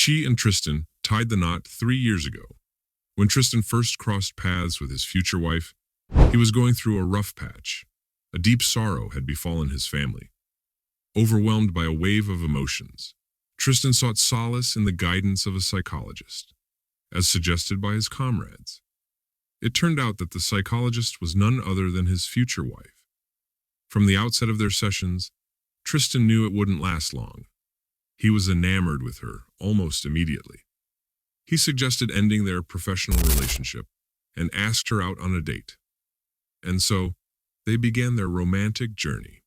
She and Tristan tied the knot 3 years ago. When Tristan first crossed paths with his future wife, he was going through a rough patch. A deep sorrow had befallen his family. Overwhelmed by a wave of emotions, Tristan sought solace in the guidance of a psychologist, as suggested by his comrades. It turned out that the psychologist was none other than his future wife. From the outset of their sessions, Tristan knew it wouldn't last long. He was enamored with her almost immediately. He suggested ending their professional relationship and asked her out on a date. And so, they began their romantic journey.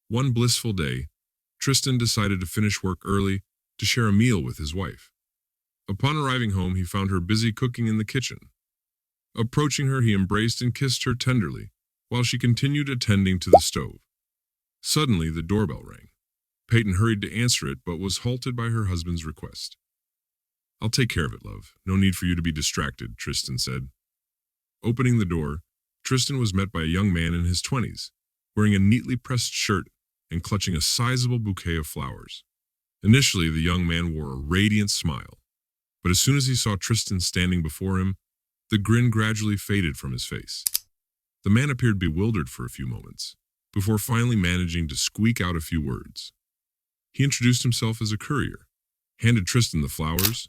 One blissful day, Tristan decided to finish work early to share a meal with his wife. Upon arriving home, he found her busy cooking in the kitchen. Approaching her, he embraced and kissed her tenderly while she continued attending to the stove. Suddenly, the doorbell rang. Peyton hurried to answer it, but was halted by her husband's request. "I'll take care of it, love. No need for you to be distracted," Tristan said. Opening the door, Tristan was met by a young man in his 20s, wearing a neatly pressed shirt and clutching a sizable bouquet of flowers. Initially, the young man wore a radiant smile, but as soon as he saw Tristan standing before him, the grin gradually faded from his face. The man appeared bewildered for a few moments, before finally managing to squeak out a few words. He introduced himself as a courier, handed Tristan the flowers,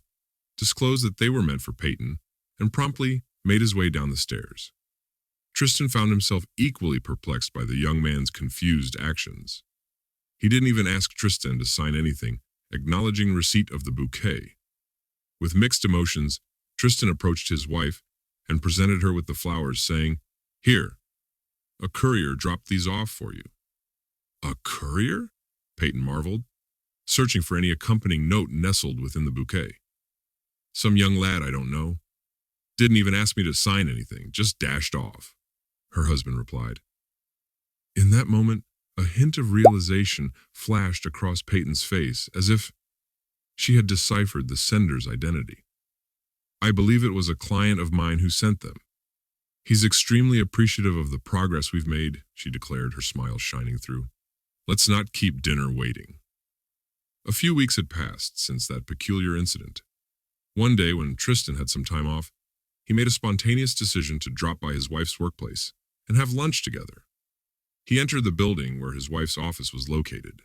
disclosed that they were meant for Peyton, and promptly made his way down the stairs. Tristan found himself equally perplexed by the young man's confused actions. He didn't even ask Tristan to sign anything, acknowledging receipt of the bouquet. With mixed emotions, Tristan approached his wife and presented her with the flowers, saying, "Here, a courier dropped these off for you." "A courier?" Peyton marveled, searching for any accompanying note nestled within the bouquet. "Some young lad I don't know. Didn't even ask me to sign anything, just dashed off," her husband replied. In that moment, a hint of realization flashed across Peyton's face, as if she had deciphered the sender's identity. "I believe it was a client of mine who sent them. He's extremely appreciative of the progress we've made," she declared, her smile shining through. "Let's not keep dinner waiting." A few weeks had passed since that peculiar incident. One day, when Tristan had some time off, he made a spontaneous decision to drop by his wife's workplace and have lunch together. He entered the building where his wife's office was located,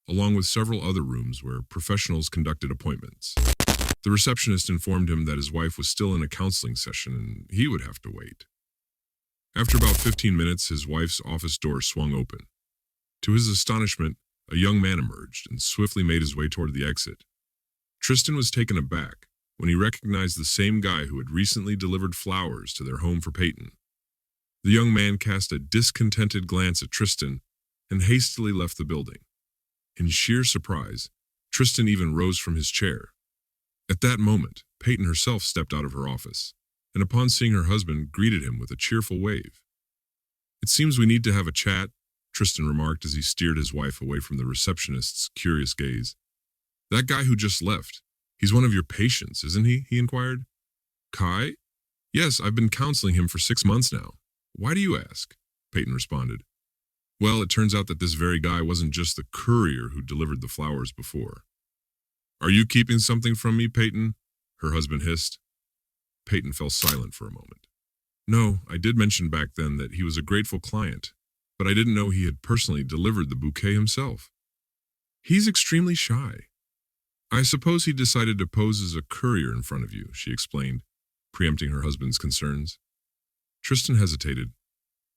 along with several other rooms where professionals conducted appointments. The receptionist informed him that his wife was still in a counseling session and he would have to wait. After about 15 minutes, his wife's office door swung open. To his astonishment, a young man emerged and swiftly made his way toward the exit. Tristan was taken aback when he recognized the same guy who had recently delivered flowers to their home for Peyton. The young man cast a discontented glance at Tristan and hastily left the building. In sheer surprise, Tristan even rose from his chair. At that moment, Peyton herself stepped out of her office, and upon seeing her husband, greeted him with a cheerful wave. "It seems we need to have a chat," Tristan remarked as he steered his wife away from the receptionist's curious gaze. "That guy who just left, he's one of your patients, isn't he?" he inquired. "Kai? Yes, I've been counseling him for 6 months now. Why do you ask?" Peyton responded. "Well, it turns out that this very guy wasn't just the courier who delivered the flowers before." "Are you keeping something from me, Peyton?" her husband hissed. Peyton fell silent for a moment. "No, I did mention back then that he was a grateful client, but I didn't know he had personally delivered the bouquet himself. He's extremely shy. I suppose he decided to pose as a courier in front of you," she explained, preempting her husband's concerns. Tristan hesitated.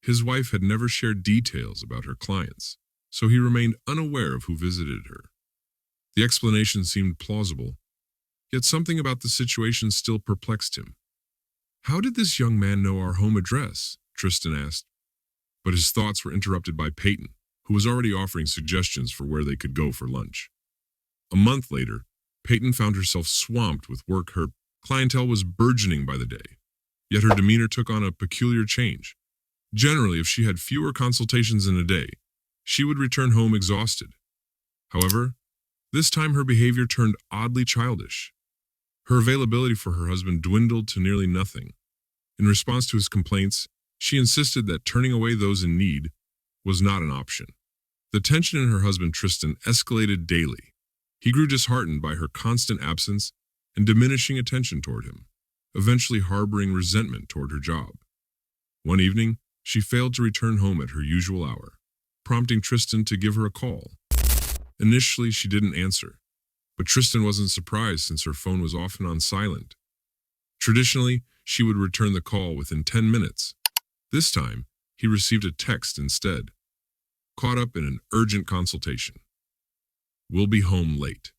His wife had never shared details about her clients, so he remained unaware of who visited her. The explanation seemed plausible, yet something about the situation still perplexed him. "How did this young man know our home address?" Tristan asked. But his thoughts were interrupted by Peyton, who was already offering suggestions for where they could go for lunch. A month later, Peyton found herself swamped with work. Her clientele was burgeoning by the day, yet her demeanor took on a peculiar change. Generally, if she had fewer consultations in a day, she would return home exhausted. However, this time her behavior turned oddly childish. Her availability for her husband dwindled to nearly nothing. In response to his complaints, she insisted that turning away those in need was not an option. The tension in her husband Tristan escalated daily, He grew disheartened by her constant absence and diminishing attention toward him, eventually harboring resentment toward her job. One evening, she failed to return home at her usual hour, prompting Tristan to give her a call. Initially, she didn't answer, but Tristan wasn't surprised since her phone was often on silent. Traditionally, she would return the call within 10 minutes. This time, he received a text instead, caught up in an urgent consultation. "We'll be home late."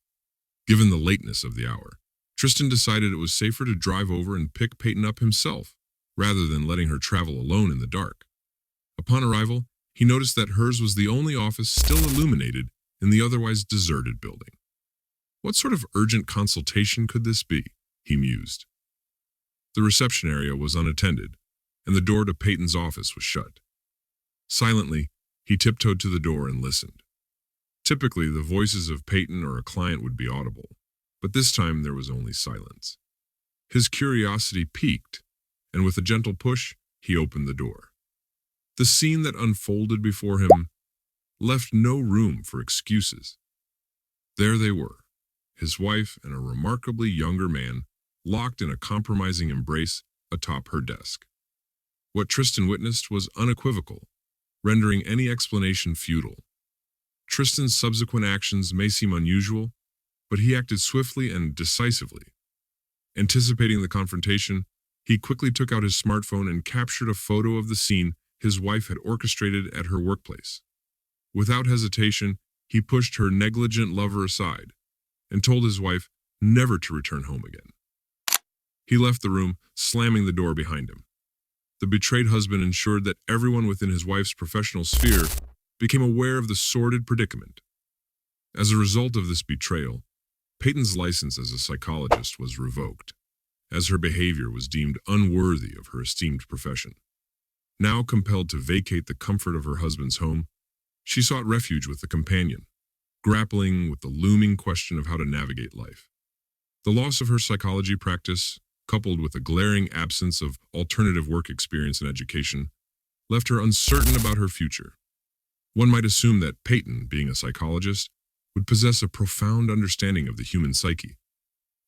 Given the lateness of the hour, Tristan decided it was safer to drive over and pick Peyton up himself, rather than letting her travel alone in the dark. Upon arrival, he noticed that hers was the only office still illuminated in the otherwise deserted building. What sort of urgent consultation could this be? He mused. The reception area was unattended, and the door to Peyton's office was shut. Silently, he tiptoed to the door and listened. Typically, the voices of Peyton or a client would be audible, but this time there was only silence. His curiosity piqued, and with a gentle push, he opened the door. The scene that unfolded before him left no room for excuses. There they were, his wife and a remarkably younger man, locked in a compromising embrace atop her desk. What Tristan witnessed was unequivocal, rendering any explanation futile. Tristan's subsequent actions may seem unusual, but he acted swiftly and decisively. Anticipating the confrontation, he quickly took out his smartphone and captured a photo of the scene his wife had orchestrated at her workplace. Without hesitation, he pushed her negligent lover aside and told his wife never to return home again. He left the room, slamming the door behind him. The betrayed husband ensured that everyone within his wife's professional sphere became aware of the sordid predicament. As a result of this betrayal, Peyton's license as a psychologist was revoked, as her behavior was deemed unworthy of her esteemed profession. Now compelled to vacate the comfort of her husband's home, she sought refuge with a companion, grappling with the looming question of how to navigate life. The loss of her psychology practice, coupled with a glaring absence of alternative work experience and education, left her uncertain about her future. One might assume that Peyton, being a psychologist, would possess a profound understanding of the human psyche.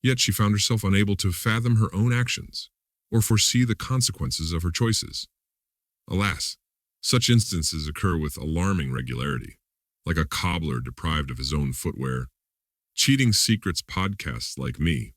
Yet she found herself unable to fathom her own actions or foresee the consequences of her choices. Alas, such instances occur with alarming regularity, like a cobbler deprived of his own footwear. Cheating Secrets podcasts like me